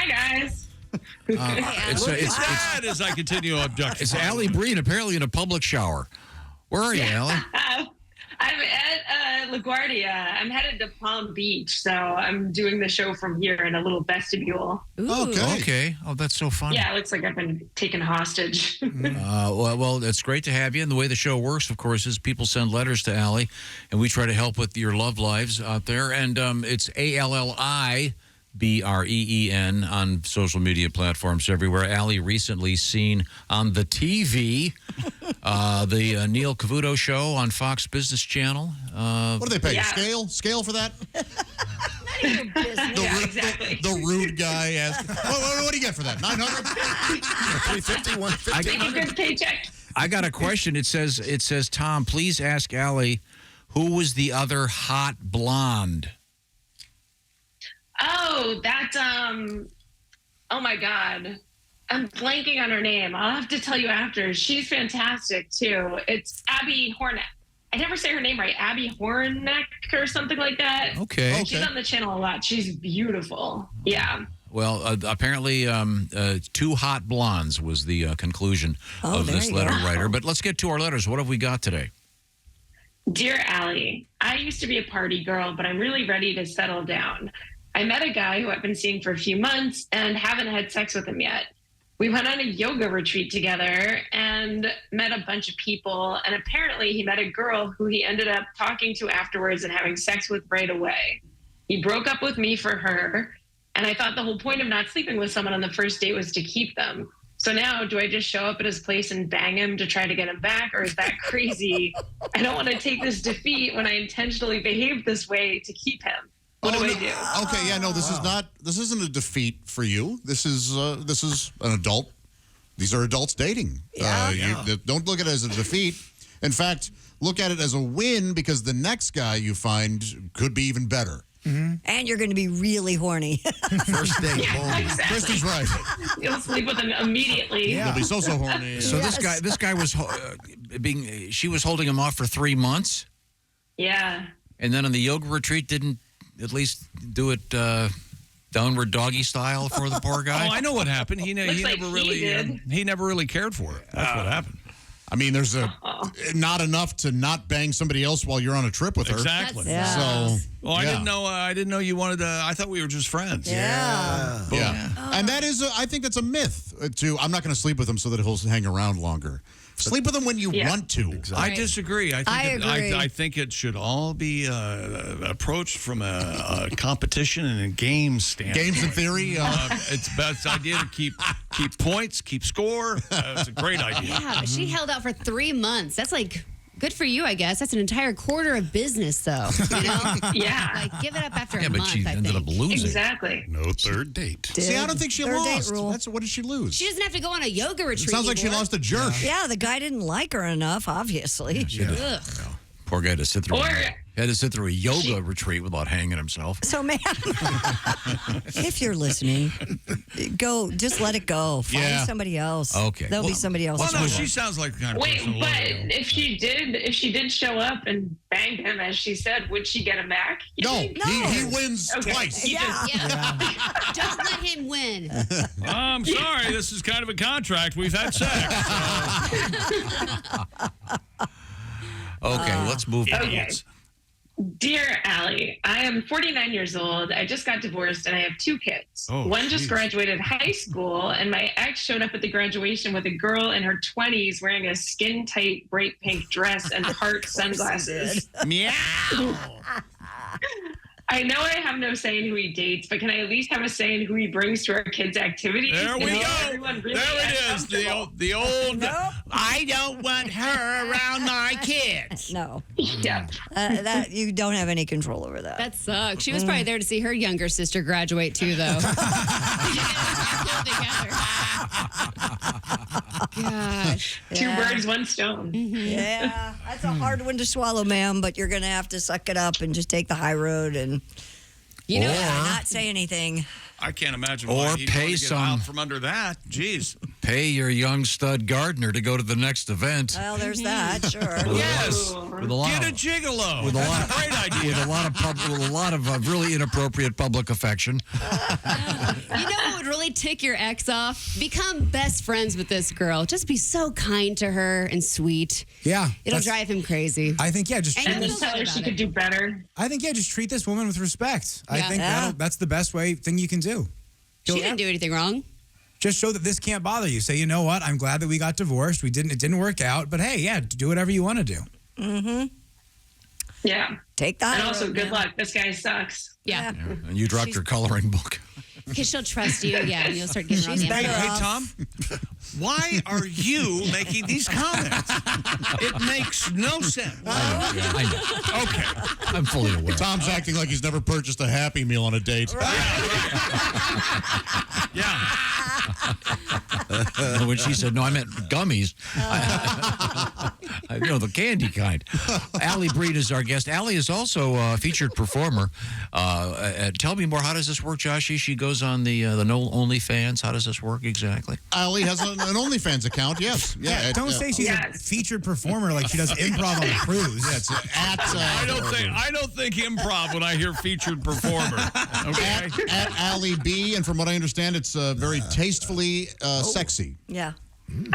Hi, guys. It's sad as I continue to object. It's Alli Breen, apparently in a public shower. Where are you, Alli? I'm at LaGuardia. I'm headed to Palm Beach, so I'm doing the show from here in a little vestibule. Ooh. Okay. Oh, that's so fun. Yeah, it looks like I've been taken hostage. Well, it's great to have you. And the way the show works, of course, is people send letters to Alli, and we try to help with your love lives out there. And it's ALLI. BREEN on social media platforms everywhere. Alli recently seen on the TV, the Neil Cavuto show on Fox Business Channel. What do they pay? Yeah. Scale for that? None of your business. Exactly. The rude guy asks, what do you get for that? 900? 350, 150. I get a good paycheck. I got a question. It says, Tom, please ask Alli, who was the other hot blonde? Oh, oh my God. I'm blanking on her name. I'll have to tell you after. She's fantastic, too. It's Abby Hornack. I never say her name right. Abby Hornack or something like that. Okay. She's on the channel a lot. She's beautiful. Yeah. Well, apparently, two hot blondes was the conclusion of this letter writer. But let's get to our letters. What have we got today? Dear Alli, I used to be a party girl, but I'm really ready to settle down. I met a guy who I've been seeing for a few months and haven't had sex with him yet. We went on a yoga retreat together and met a bunch of people. And apparently he met a girl who he ended up talking to afterwards and having sex with right away. He broke up with me for her. And I thought the whole point of not sleeping with someone on the first date was to keep them. So now, do I just show up at his place and bang him to try to get him back? Or is that crazy? I don't want to take this defeat when I intentionally behaved this way to keep him. What do I do? Okay, yeah, no, this isn't a defeat for you. This is an adult. These are adults dating. Don't look at it as a defeat. In fact, look at it as a win because the next guy you find could be even better. Mm-hmm. And you're going to be really horny. First date. Exactly. Kristy's right. You'll sleep with him immediately. You'll be so horny. So this guy was she was holding him off for 3 months. Yeah. And then on the yoga retreat, didn't at least do it downward doggy style for the poor guy. Oh, I know what happened. He never really cared for it. That's what happened. I mean, there's not enough to not bang somebody else while you're on a trip with her. Exactly. So, I didn't know you wanted to. I thought we were just friends. Yeah. And that is, I think that's a myth. I'm not going to sleep with him so that he'll hang around longer. Sleep with him when you want to. Exactly. I disagree. I think it should all be approached from a competition and a game standpoint. Games in theory. It's the best idea to keep points, keep score. It's a great idea. Yeah, but she held out for 3 months. That's like good for you, I guess. That's an entire quarter of business, though. You know? Yeah. Like, give it up after a month, but she ended up losing. Exactly. No third date. See, I don't think she lost. What did she lose? She doesn't have to go on a yoga retreat. It sounds like she lost a jerk. Yeah, the guy didn't like her enough, obviously. Ugh. Poor guy had to sit through a yoga retreat without hanging himself. So, ma'am, if you're listening, just let it go. Find somebody else. Okay. There'll be somebody else. Well, no, she sounds like the kind of person. Wait, but if she did show up and banged him, as she said, would she get him back? No. He wins twice. Yeah. Don't let him win. I'm sorry. This is kind of a contract. We've had sex. Okay, let's move on. Okay. Dear Alli, I am 49 years old. I just got divorced and I have 2 kids. One just graduated high school, and my ex showed up at the graduation with a girl in her 20s wearing a skin-tight bright pink dress and heart sunglasses. Meow. I know I have no say in who he dates, but can I at least have a say in who he brings to our kids' activities? There we go. Really there it is. The old. Nope. I don't want her around my kids. No. Yeah. That you don't have any control over that. That sucks. She was probably there to see her younger sister graduate too, though. Gosh. Two birds, one stone. Mm-hmm. Yeah, that's a hard one to swallow, ma'am, but you're going to have to suck it up and just take the high road and not say anything. I can't imagine why he'd want to get out from under that. Jeez. Pay your young stud gardener to go to the next event. Well, there's that, sure. Yes. Get a gigolo. With a lot, great idea. With a lot of really inappropriate public affection. You know what would really really tick your ex off, become best friends with this girl. Just be so kind to her and sweet. Yeah. It'll drive him crazy. I think, just And And you'll just feel tell her good she about could it. do better. I think, just treat this woman with respect. I Yeah. think that's the best thing you can do. She didn't do anything wrong. Just show that this can't bother you. Say, you know what? I'm glad that we got divorced. It didn't work out, but hey, do whatever you want to do. Mm-hmm. Yeah. Take that. And also, good luck. This guy sucks. Yeah. And you dropped your coloring book. Because she'll trust you. Yeah. And you'll start getting her on the better inside. Hey, off. Tom, why are you making these comments? It makes no sense. I know. Okay. I'm fully aware. Tom's acting like he's never purchased a Happy Meal on a date. Yeah. When she said, no, I meant gummies. The candy kind. Alli Breen is our guest. Alli is also a featured performer. Tell me more. How does this work, Joshy? She goes on the no OnlyFans. How does this work exactly? Alli has an OnlyFans account, yes. Yeah. Don't say she's a featured performer like she does improv on a cruise. Yeah, it's at, I don't think improv when I hear featured performer. Okay. at Alli B, and from what I understand, it's very tastefully sexy. Yeah.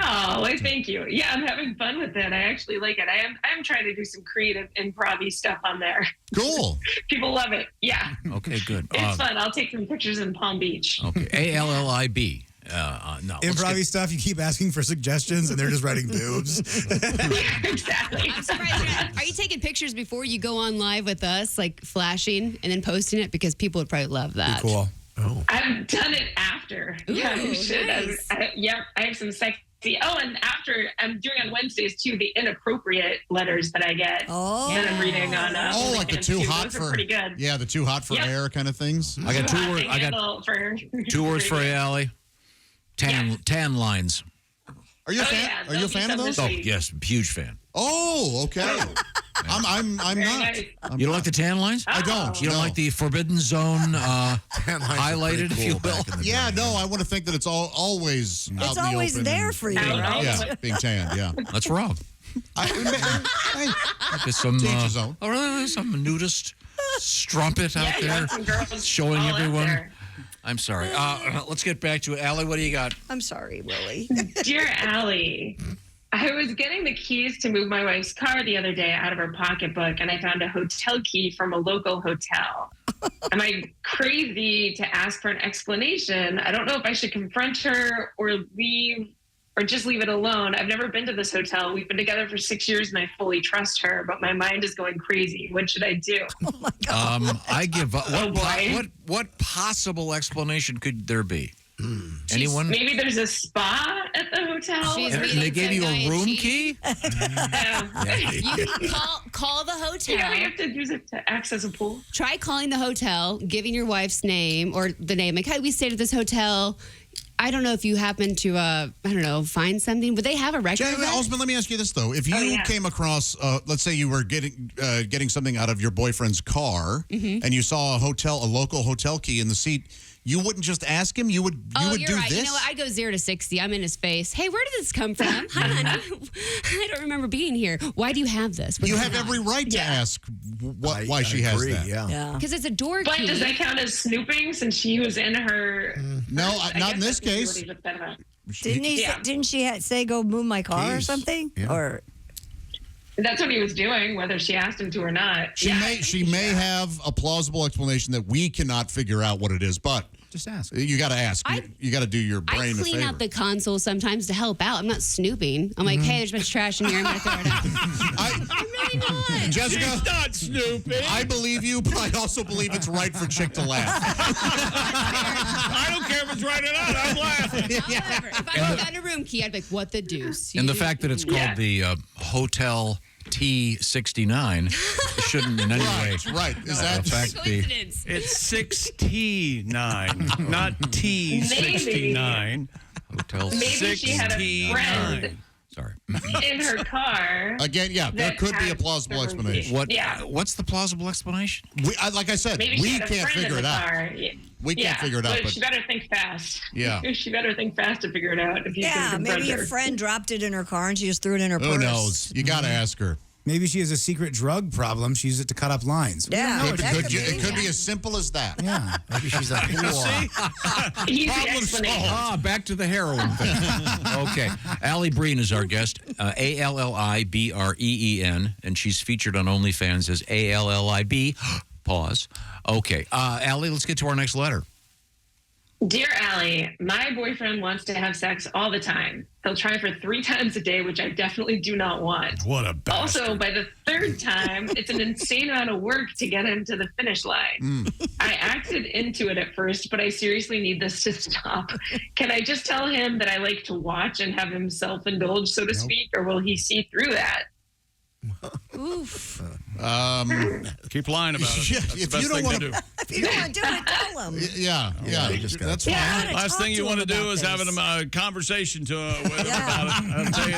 Oh, well, thank you. Yeah, I'm having fun with it. I actually like it. I am trying to do some creative improv-y stuff on there. Cool. People love it. Yeah. Okay, good. It's fun. I'll take some pictures in Palm Beach. Okay, ALLIB. No, Improv stuff, you keep asking for suggestions and they're just writing boobs. Exactly. I'm surprised. Are you taking pictures before you go on live with us, like flashing and then posting it? Because people would probably love that. Cool. Oh. I've done it after. Yeah, you should. Nice. I have some sexy. Oh, and after I'm doing on Wednesdays too the inappropriate letters that I get. Oh. That I'm reading on. Oh, like the OnlyFans, too too. hot Those are for pretty good. Yeah, the too hot for Yep. air kind of things. I got Too two hot words. to I got handle for. two words for you, Alli. Tan lines. Are you a Oh, fan? yeah, Are you a there'll be fan of some those? this Oh, week. yes, huge fan. Oh, okay. I'm Very not. nice. You don't like the tan lines? I don't. You don't no. like the forbidden zone highlighted, if you will? Yeah, no, I want to think that it's always out It's in the always open there and- for you, Out. right? Yeah, being tanned, yeah. That's wrong. There's some, To each his own. some nudist strumpet out Yeah, you there want some girls showing all out everyone. there. I'm sorry. Let's get back to it. Alli, what do you got? I'm sorry, Willie. Dear Allie, I was getting the keys to move my wife's car the other day out of her pocketbook, and I found a hotel key from a local hotel. Am I crazy to ask for an explanation? I don't know if I should confront her or just leave it alone. I've never been to this hotel. We've been together for 6 years, and I fully trust her, but my mind is going crazy. What should I do? I give up. Oh, boy. What possible explanation could there be? Anyone? Maybe there's a spa at the hotel. She's And meeting they gave you some guy a in room Chief. key? You can call the hotel. Yeah, we have to use it to access a pool. Try calling the hotel, giving your wife's name or the name. Like, hi, we stayed at this hotel. I don't know if you happen to, find something. Would they have a record of Jenny that? Osmond, let me ask you this though: if you came across, let's say you were getting something out of your boyfriend's car, and you saw a local hotel key in the seat, you wouldn't just ask him. You would You're do right. this. You know what? I'd go 0 to 60. I'm in his face. Hey, where did this come from? Hi, honey. I don't remember being here. Why do you have this? You have every right to ask why she has that. Yeah. Because it's a door But key. does that count as snooping since she was in her? No, not in this that's what case. he just said about- Didn't she say go move my car or Keys. something? Yeah. Or That's what he was doing, whether she asked him to or not. She may have a plausible explanation that we cannot figure out what it is, but Just ask. you got to ask. You got to do your I brain a clean favor. out the console sometimes to help out. I'm not snooping. I'm like, hey, there's a bunch of trash in here. I'm going to throw it out. I'm really not. Jessica, She's not snooping. I believe you, but I also believe it's right for Chick to laugh. I don't care if it's right or not. I'm laughing. However, if I found a room key, I'd be like, what the deuce? And the fact that it's called the Hotel T69 shouldn't in any way Right. Is that affect the. coincidence. It's 6T9, not T69. Hotel Maybe she had a friend Sorry. in her car. again? Yeah, there that could be a had plausible the room key. explanation. What? Yeah. What's the plausible explanation? Like I said, Maybe she we had a can't friend figure in it the out. car. We can't figure it out, but she better think fast. Yeah. She better think fast to figure it out. If you yeah, can maybe confront a her. friend dropped it in her car and she just threw it in her purse. who knows? You got to ask her. Maybe she has a secret drug problem. She uses it to cut up lines. Yeah, It could be as simple as that. Yeah. Maybe she's a whore. Easy Problem explanation. Back to the heroin thing. Okay. Alli Breen is our guest. ALLIBREEN. And she's featured on OnlyFans as ALLIB. Pause. Okay. Alli, let's get to our next letter. Dear Allie, my boyfriend wants to have sex all the time. He'll try for 3 times a day, which I definitely do not want. What a bastard. Also, by the 3rd time, it's an insane amount of work to get him to the finish line. I acted into it at first, but I seriously need this to stop. Can I just tell him that I like to watch and have him self-indulge, so to speak, or will he see through that? Oof. Keep lying about it. Yeah, That's the if best you don't thing wanna- to do. If you don't want to do it, tell him. Yeah, that's fine. Yeah. Last Talk thing you to want him to do about is have this. a conversation with him Yeah. about it. I'll tell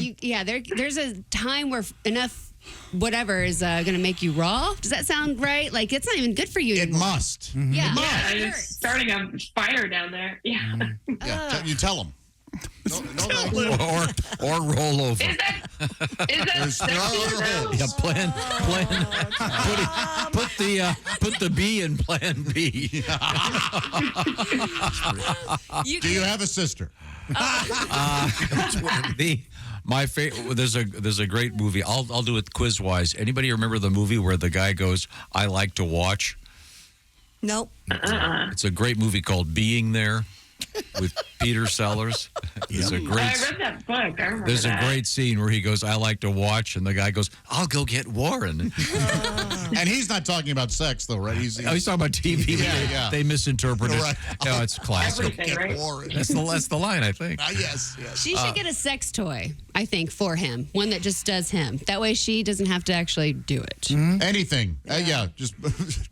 you that. There's a time where enough whatever is going to make you raw. Does that sound right? Like, it's not even good for you It anymore. must. Yeah. Yeah, It it's hurts. starting a fire down there. Yeah. Yeah, you tell them. No, thank you. Or roll over. Is that sexy though? Yeah, plan. Put the B in Plan B. Do you have a sister? There's a great movie. I'll do it quiz wise. Anybody remember the movie where the guy goes, "I like to watch"? Nope. It's a great movie called Being There with Peter Sellers. There's a I great. read that book. I remember There's a that. great scene where he goes, "I like to watch," and the guy goes, "I'll go get Warren." And he's not talking about sex, though, right? He's He's talking about TV. Yeah. They misinterpret it. Right. No, it's classic. Everything, right? Warren. That's the line, I think. Yes. She should get a sex toy, I think, for him. One that just does him. That way she doesn't have to actually do it. Anything. Just.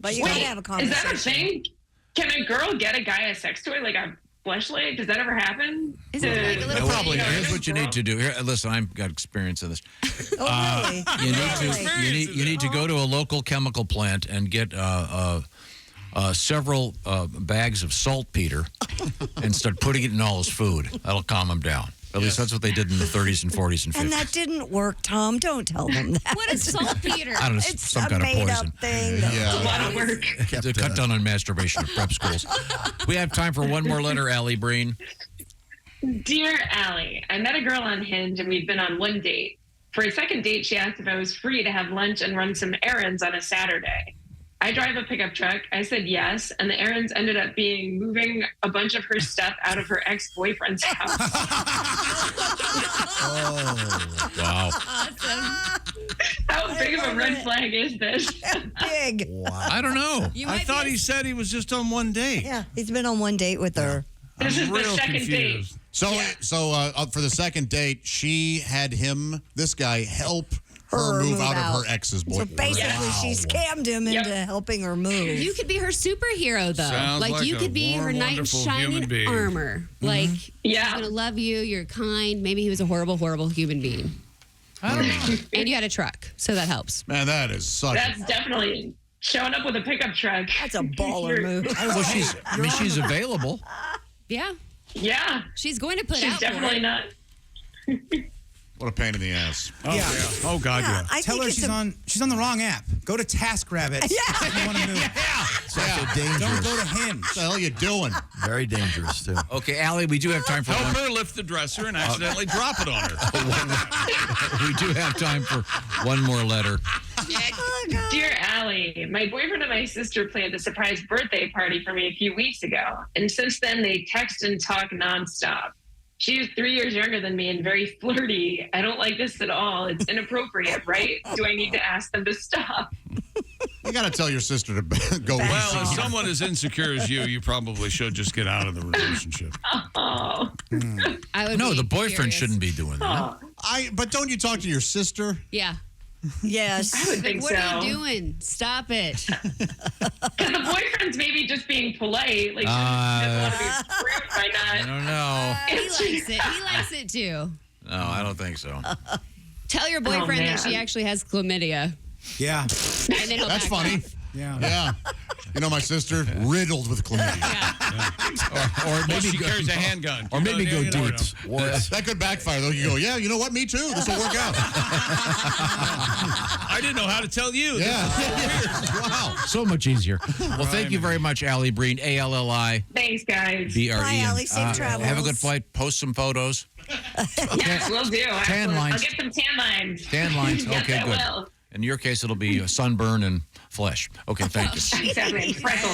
But you gotta have a Is conversation. that a thing? Can a girl get a guy a sex toy, like a fleshlight? Does that ever happen? Is it like a little Probably. thing? Here's what you need to do. Here, listen, I've got experience in this. Oh, really? You need to go to a local chemical plant and get several bags of saltpeter and start putting it in all his food. That'll calm him down. At least that's what they did in the 30s and 40s and 50s. And that didn't work, Tom. Don't tell them that. What is saltpeter? I don't know, It's some a kind of made-up poison. thing. A lot of work. To cut down on masturbation at prep schools. We have time for one more letter, Alli Breen. Dear Allie, I met a girl on Hinge and we've been on one date. For a second date, she asked if I was free to have lunch and run some errands on a Saturday. I drive a pickup truck. I said yes, and the errands ended up being moving a bunch of her stuff out of her ex-boyfriend's house. Wow. How big of a red flag is this? Big. I don't know. I thought he said he was just on one date. Yeah, he's been on one date with her. This is the Real second confused. date. So for the second date, she had this guy, help her move out of her ex's So boyfriend. basically, she scammed him into helping her move. You could be her superhero, though. Sounds like you a could be her warm, knight in wonderful human shining being. armor. Like, Yeah. he's gonna love you. You're kind. Maybe he was a horrible, horrible human being. I don't know. And you had a truck, so that helps. Man, that is such. That's definitely showing up with a pickup truck. That's a baller move. Well, she's available. Yeah, Yeah. she's going to put She's out for definitely it. not. What a pain in the ass. Oh, yeah. Oh, God, yeah. I Tell think her it's she's on the wrong app. Go to TaskRabbit. Yeah. If you want to move. It's also dangerous. Don't go to Hinge. What the hell are you doing? Very dangerous, too. Okay, Alli, we do have time for Help one. her lift the dresser and accidentally drop it on her. We do have time for one more letter. Oh, God. Dear Allie, my boyfriend and my sister planned a surprise birthday party for me a few weeks ago. And since then, they text and talk nonstop. She is 3 years younger than me and very flirty. I don't like this at all. It's inappropriate, right? Do I need to ask them to stop? You got to tell your sister to go. Well, as someone as insecure as you probably should just get out of the relationship. Oh. I would No, be the boyfriend furious. shouldn't be doing that. Oh. But don't you talk to your sister? Yeah. Yes. I would think What so. are you doing? Stop it. Because the boyfriend's maybe just being polite. Like, she doesn't want to be rude by I not. don't know. He likes it. He likes it too. No, I don't think so. Tell your boyfriend that she man. actually has chlamydia. Yeah. And then he'll That's back funny. off. Yeah. Yeah. You know, my sister riddled with chlamydia. Or maybe she carries a handgun. Or maybe go deep. That could backfire, though. You go, yeah, you know what? Me too. This will work out. I didn't know how to tell you. Yeah. Wow. So much easier. Well, thank you very much, Alli Breen. ALLI. Thanks, guys. BREN. Bye, Alli. Safe travels. Have a good flight. Post some photos. Yes, we'll do. Tan lines. I'll get some tan lines. Tan lines. Yes, Okay, I good. will. In your case, it'll be sunburn and flesh. Okay, thank you. Exactly. Freckles.